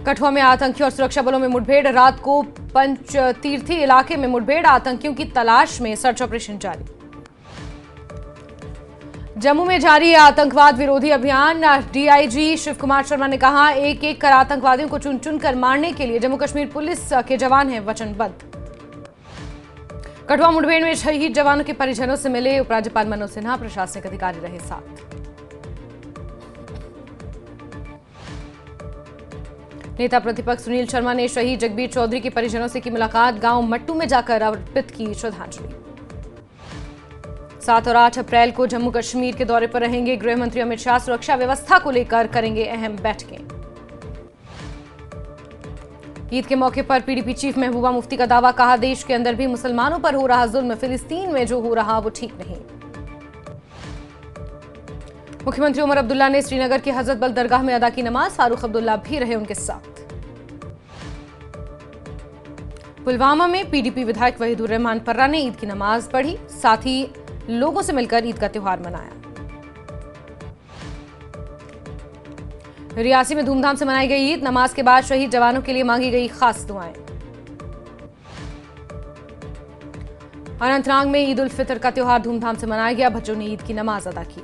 कठुआ में आतंकी और सुरक्षा बलों में मुठभेड़। रात को पंचतीर्थी इलाके में मुठभेड़, आतंकियों की तलाश में सर्च ऑपरेशन जारी। जम्मू में जारी है आतंकवाद विरोधी अभियान। डीआईजी शिव कुमार शर्मा ने कहा, एक एक कर आतंकवादियों को चुन चुन कर मारने के लिए जम्मू कश्मीर पुलिस के जवान हैं वचनबद्ध। कठुआ मुठभेड़ में शहीद जवानों के परिजनों से मिले उपराज्यपाल मनोज सिन्हा, प्रशासनिक अधिकारी रहे साथ। नेता प्रतिपक्ष सुनील शर्मा ने शहीद जगबीर चौधरी के परिजनों से की मुलाकात। गांव मट्टू में जाकर अर्पित की श्रद्धांजलि। 7 और 8 अप्रैल को जम्मू कश्मीर के दौरे पर रहेंगे गृह मंत्री अमित शाह। सुरक्षा व्यवस्था को लेकर करेंगे अहम बैठकें। ईद के मौके पर पीडीपी चीफ महबूबा मुफ्ती का दावा, कहा देश के अंदर भी मुसलमानों पर हो रहा जुल्म, फिलिस्तीन में जो हो रहा वो ठीक नहीं। मुख्यमंत्री उमर अब्दुल्ला ने श्रीनगर के हजरत बल दरगाह में अदा की नमाज। फारूक अब्दुल्ला भी रहे उनके साथ। पुलवामा में पीडीपी विधायक वहीदुर रहमान पर्रा ने ईद की नमाज पढ़ी, साथ ही लोगों से मिलकर ईद का त्योहार मनाया। रियासी में धूमधाम से मनाई गई ईद। नमाज के बाद शहीद जवानों के लिए मांगी गई खास दुआएं। अनंतनाग में ईद उल फितर का त्योहार धूमधाम से मनाया गया। बच्चों ने ईद की नमाज अदा की।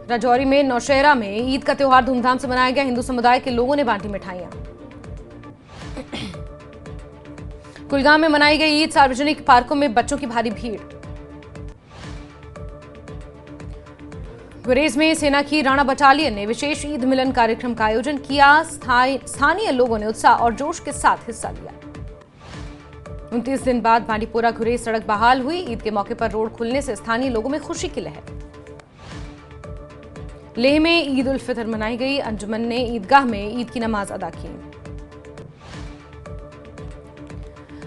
राजौरी में नौशहरा में ईद का त्योहार धूमधाम से मनाया गया। हिंदू समुदाय के लोगों ने बांटी मिठाइयां। कुलगाम में मनाई गई ईद। सार्वजनिक पार्कों में बच्चों की भारी भीड़। गुरेज में सेना की राणा बटालियन ने विशेष ईद मिलन कार्यक्रम का आयोजन किया। स्थानीय लोगों ने उत्साह और जोश के साथ हिस्सा लिया। 29 दिन बाद बांडीपोरा गुरेज सड़क बहाल हुई। ईद के मौके पर रोड खुलने से स्थानीय लोगों में खुशी की लहर। लेह में ईद उल फितर मनाई गई। अंजुमन ने ईदगाह में ईद की नमाज अदा की।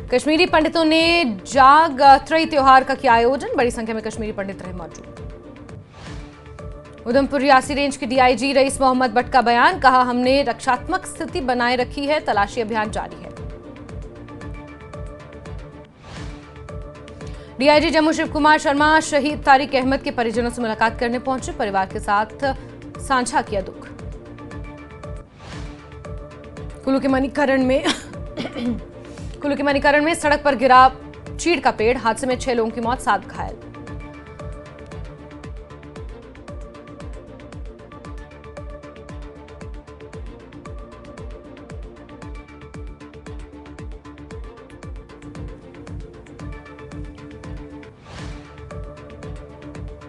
कश्मीरी पंडितों ने जागत्रई त्योहार का किया आयोजन। बड़ी संख्या में कश्मीरी पंडित रहे मौजूद। उधमपुर रियासी रेंज के डीआईजी रईस मोहम्मद भट्ट का बयान, कहा हमने रक्षात्मक स्थिति बनाए रखी है, तलाशी अभियान जारी है। डीआईजी जम्मू शिव कुमार शर्मा शहीद तारिक अहमद के परिजनों से मुलाकात करने पहुंचे। परिवार के साथ साझा किया दुख। कुल्लू के मणिकरण में सड़क पर गिरा चीड़ का पेड़। हादसे में 6 लोगों की मौत, 7 घायल।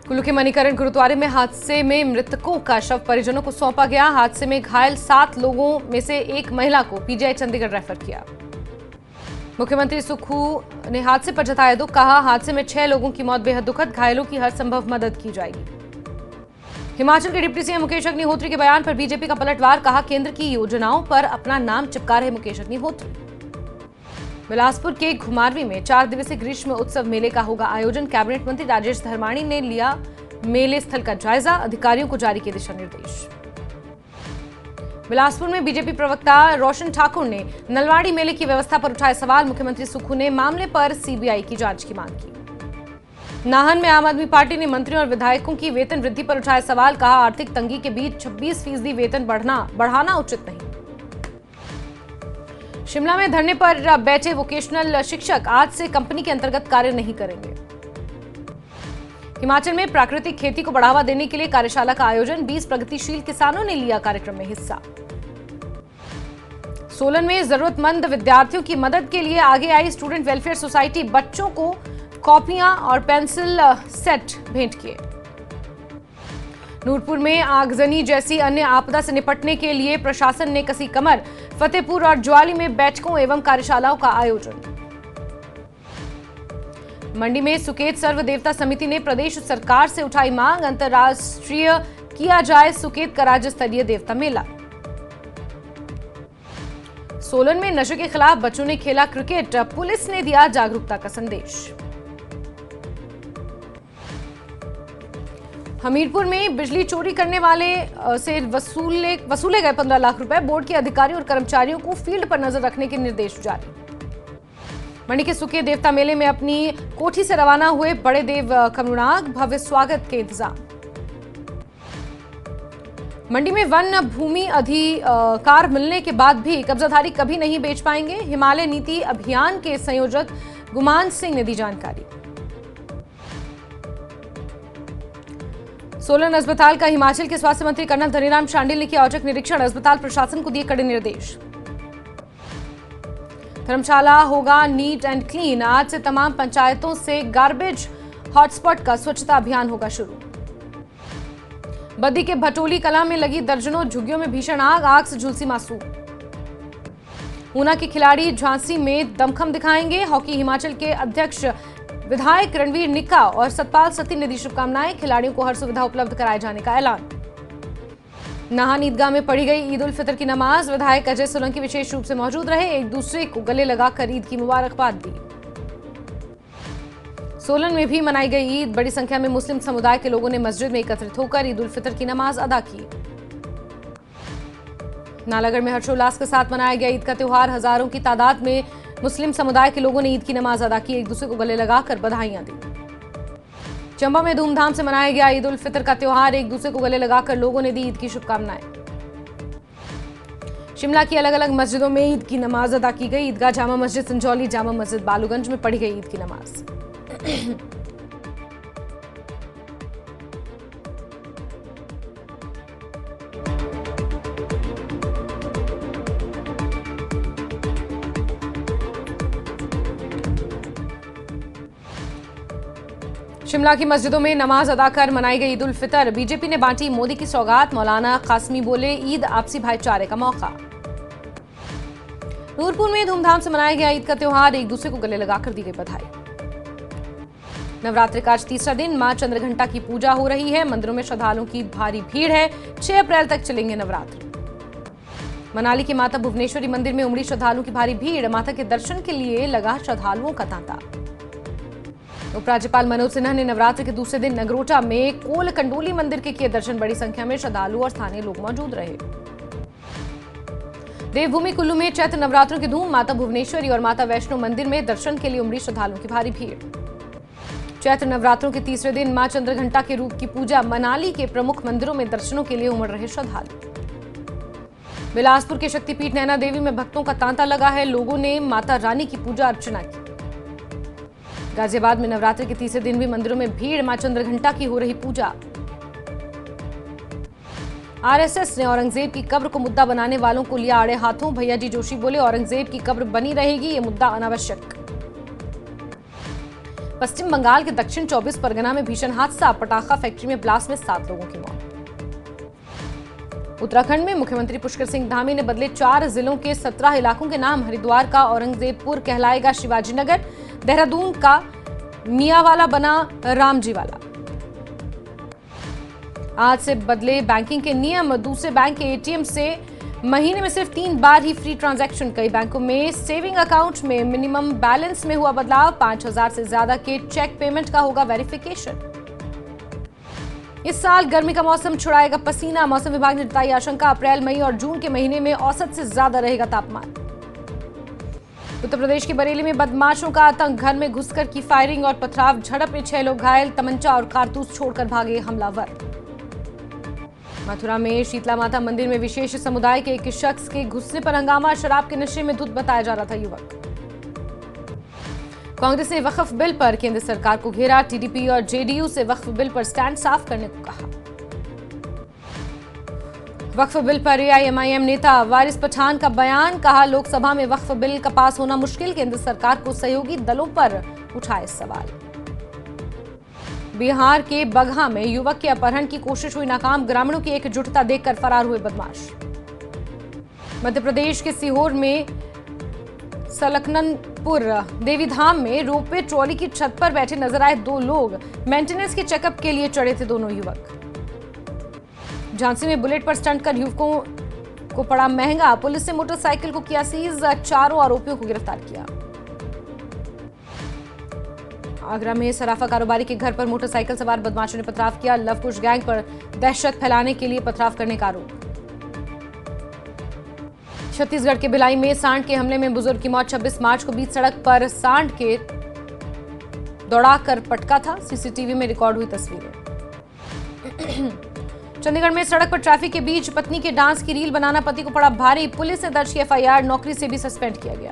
कुल्लू के मणिकरण गुरुद्वारे में हादसे में मृतकों का शव परिजनों को सौंपा गया। हादसे में घायल 7 लोगों में से एक महिला को पीजीआई चंडीगढ़ रेफर किया। मुख्यमंत्री सुखू ने हादसे पर जताया दुख, कहा हादसे में 6 लोगों की मौत बेहद दुखद, घायलों की हर संभव मदद की जाएगी। हिमाचल के डिप्टी सीएम मुकेश अग्निहोत्री के बयान पर बीजेपी का पलटवार, कहा केंद्र की योजनाओं पर अपना नाम चिपका रहे मुकेश अग्निहोत्री। बिलासपुर के घुमारवी में 4 दिवसीय ग्रीष्म उत्सव मेले का होगा आयोजन। कैबिनेट मंत्री राजेश धर्माणी ने लिया मेले स्थल का जायजा। अधिकारियों को जारी किए दिशा निर्देश। बिलासपुर में बीजेपी प्रवक्ता रोशन ठाकुर ने नलवाड़ी मेले की व्यवस्था पर उठाए सवाल। मुख्यमंत्री सुखू ने मामले पर सीबीआई की जांच की मांग की। नाहन में आम आदमी पार्टी ने मंत्रियों और विधायकों की वेतन वृद्धि पर उठाए सवाल, कहा आर्थिक तंगी के बीच 26% वेतन बढ़ाना उचित नहीं। शिमला में धरने पर बैठे वोकेशनल शिक्षक आज से कंपनी के अंतर्गत कार्य नहीं करेंगे। हिमाचल में प्राकृतिक खेती को बढ़ावा देने के लिए कार्यशाला का आयोजन। 20 प्रगतिशील किसानों ने लिया कार्यक्रम में हिस्सा। सोलन में जरूरतमंद विद्यार्थियों की मदद के लिए आगे आई स्टूडेंट वेलफेयर सोसाइटी। बच्चों को कॉपियां और पेंसिल सेट भेंट किए। नूरपुर में आगजनी जैसी अन्य आपदा से निपटने के लिए प्रशासन ने कसी कमर। फतेहपुर और ज्वाली में बैठकों एवं कार्यशालाओं का आयोजन। मंडी में सुकेत सर्व देवता समिति ने प्रदेश सरकार से उठाई मांग, अंतर्राष्ट्रीय किया जाए सुकेत का राज्य स्तरीय देवता मेला। सोलन में नशे के खिलाफ बच्चों ने खेला क्रिकेट। पुलिस ने दिया जागरूकता का संदेश। हमीरपुर में बिजली चोरी करने वाले से वसूले गए 15 लाख रुपए। बोर्ड के अधिकारियों और कर्मचारियों को फील्ड पर नजर रखने के निर्देश जारी। मंडी के सुके देवता मेले में अपनी कोठी से रवाना हुए बड़े देव कमरुनाग, भव्य स्वागत के इंतजाम। मंडी में वन भूमि अधिकार मिलने के बाद भी कब्जाधारी कभी नहीं बेच पाएंगे, हिमालय नीति अभियान के संयोजक गुमान सिंह ने दी जानकारी। सोलन अस्पताल का हिमाचल के स्वास्थ्य मंत्री कर्नल धनीराम शांडिल ने किया औचक निरीक्षण, अस्पताल प्रशासन को दिए कड़े निर्देश। धर्मशाला होगा नीट एंड क्लीन, आज से तमाम पंचायतों से गार्बेज हॉटस्पॉट का स्वच्छता अभियान होगा शुरू। बद्दी के भटोली कला में लगी दर्जनों झुग्गियों में भीषण आग, आग से झुलसी मासूम। ऊना के खिलाड़ी झांसी में दमखम दिखाएंगे, हॉकी हिमाचल के अध्यक्ष विधायक रणवीर निक्का और सतपाल सत्ती ने दी शुभकामनाएं, खिलाड़ियों को हर सुविधा उपलब्ध कराए जाने का ऐलान। नाहन ईदगाह में पढ़ी गई ईद उल फितर की नमाज, विधायक अजय सोलंकी विशेष रूप से मौजूद रहे, एक दूसरे को गले लगाकर ईद की मुबारकबाद दी। सोलन में भी मनाई गई ईद, बड़ी संख्या में मुस्लिम समुदाय के लोगों ने मस्जिद में एकत्रित होकर ईद उल फितर की नमाज अदा की। नालागढ़ में हर्षोल्लास के साथ मनाया गया ईद का त्योहार, हजारों की तादाद में मुस्लिम समुदाय के लोगों ने ईद की नमाज अदा की, एक दूसरे को गले लगाकर बधाइयां दी। चंबा में धूमधाम से मनाया गया ईद उल फितर का त्योहार, एक दूसरे को गले लगाकर लोगों ने दी ईद की शुभकामनाएं। शिमला की अलग अलग मस्जिदों में ईद की नमाज अदा की गई, ईदगाह जामा मस्जिद संजौली, जामा मस्जिद बालूगंज में पढ़ी गई ईद की नमाज। शिमला की मस्जिदों में नमाज अदा कर मनाई गई ईद उल फितर, बीजेपी ने बांटी मोदी की सौगात, मौलाना कासमी बोले ईद आपसी भाईचारे का मौका। नूरपुर में धूमधाम से मनाया गया ईद का त्योहार, एक दूसरे को गले लगाकर दी गई बधाई। नवरात्रि का आज तीसरा दिन, मां चंद्रघंटा की पूजा हो रही है, मंदिरों में श्रद्धालुओं की भारी भीड़ है, 6 अप्रैल तक चलेंगे नवरात्र। मनाली के माता भुवनेश्वरी मंदिर में उमड़ी श्रद्धालुओं की भारी भीड़, माता के दर्शन के लिए लगा श्रद्धालुओं का तांता। उपराज्यपाल मनोज सिन्हा ने नवरात्र के दूसरे दिन नगरोटा में कोल कंडोली मंदिर के किए दर्शन, बड़ी संख्या में श्रद्धालु और स्थानीय लोग मौजूद रहे। देवभूमि कुल्लू में चैत्र नवरात्रों की धूम, माता भुवनेश्वरी और माता वैष्णो मंदिर में दर्शन के लिए उमड़ी श्रद्धालुओं की भारी भीड़। चैत्र नवरात्रों के तीसरे दिन मां चंद्रघंटा के रूप की पूजा, मनाली के प्रमुख मंदिरों में दर्शनों के लिए उमड़ रहे श्रद्धालु। बिलासपुर के शक्तिपीठ नैना देवी में भक्तों का तांता लगा है, लोगों ने माता रानी की पूजा अर्चना की। गाजियाबाद में नवरात्रि के तीसरे दिन भी मंदिरों में भीड़, मां चंद्रघंटा की हो रही पूजा। आरएसएस ने औरंगजेब की कब्र को मुद्दा बनाने वालों को लिया आड़े हाथों, भैया जी जोशी बोले औरंगजेब की कब्र बनी रहेगी, ये मुद्दा अनावश्यक। पश्चिम बंगाल के दक्षिण 24 परगना में भीषण हादसा, पटाखा फैक्ट्री में ब्लास्ट में 7 लोगों की मौत। उत्तराखंड में मुख्यमंत्री पुष्कर सिंह धामी ने बदले 4 जिलों के 17 इलाकों के नाम, हरिद्वार का औरंगजेबपुर कहलाएगा शिवाजी नगर, देहरादून का मियावाला बना रामजीवाला। आज से बदले बैंकिंग के नियम, दूसरे बैंक के एटीएम से महीने में सिर्फ 3 बार ही फ्री ट्रांजैक्शन, कई बैंकों में सेविंग अकाउंट में मिनिमम बैलेंस में हुआ बदलाव, 5000 से ज्यादा के चेक पेमेंट का होगा वेरिफिकेशन। इस साल गर्मी का मौसम छुड़ाएगा पसीना, मौसम विभाग ने जताई आशंका, अप्रैल मई और जून के महीने में औसत से ज्यादा रहेगा तापमान। उत्तर प्रदेश के बरेली में बदमाशों का आतंक, घर में घुसकर की फायरिंग और पथराव, झड़प में 6 लोग घायल, तमंचा और कारतूस छोड़कर भागे हमलावर। मथुरा में शीतला माता मंदिर में विशेष समुदाय के एक शख्स के घुसने पर हंगामा, शराब के नशे में धुत बताया जा रहा था युवक। कांग्रेस ने वक्फ बिल पर केंद्र सरकार को घेरा, टीडीपी और जेडीयू से वक्फ बिल पर स्टैंड साफ करने को कहा। वक्फ बिल पर एआईएमआईएम नेता वारिस पठान का बयान, कहा लोकसभा में वक्फ बिल का पास होना मुश्किल, केंद्र सरकार को सहयोगी दलों पर उठाए सवाल। बिहार के बगहा में युवक के अपहरण की कोशिश हुई नाकाम, ग्रामीणों की एकजुटता देखकर फरार हुए बदमाश। मध्य प्रदेश के सीहोर में सलकननपुर देवीधाम में रोपवे ट्रॉली की छत पर बैठे नजर आए 2 लोग, मेंटेनेंस के चेकअप के लिए चढ़े थे दोनों युवक। झांसी में बुलेट पर स्टंट कर युवकों को पड़ा महंगा, पुलिस ने मोटरसाइकिल को किया सीज, 4 आरोपियों को गिरफ्तार किया। आगरा में सराफा कारोबारी के घर पर मोटरसाइकिल सवार बदमाशों ने पथराव किया, लवकुश गैंग पर दहशत फैलाने के लिए पथराव करने का आरोप। छत्तीसगढ़ के भिलाई में सांड के हमले में बुजुर्ग की मौत, 26 मार्च को बीच सड़क पर सांड के दौड़ाकर पटका था, सीसीटीवी में रिकॉर्ड हुई तस्वीरें। चंडीगढ़ में सड़क पर ट्रैफिक के बीच पत्नी के डांस की रील बनाना पति को पड़ा भारी, पुलिस ने दर्ज की एफआईआर, नौकरी से भी सस्पेंड किया गया।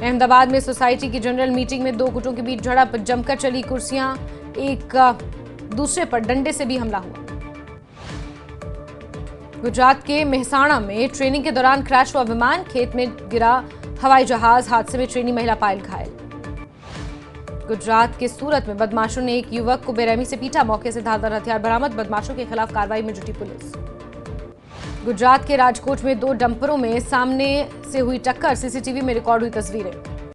अहमदाबाद में सोसाइटी की जनरल मीटिंग में दो गुटों के बीच झड़प, जमकर चली कुर्सियां, एक दूसरे पर डंडे से भी हमला हुआ। गुजरात के मेहसाणा में ट्रेनिंग के दौरान क्रैश हुआ विमान, खेत में गिरा हवाई जहाज, हादसे में ट्रेनी महिला पायल घायल। गुजरात के सूरत में बदमाशों ने एक युवक को बेरहमी से पीटा, मौके से धारदार हथियार बरामद, बदमाशों के खिलाफ कार्रवाई में जुटी पुलिस। गुजरात के राजकोट में दो डंपरों में सामने से हुई टक्कर, सीसीटीवी में रिकॉर्ड हुई तस्वीरें।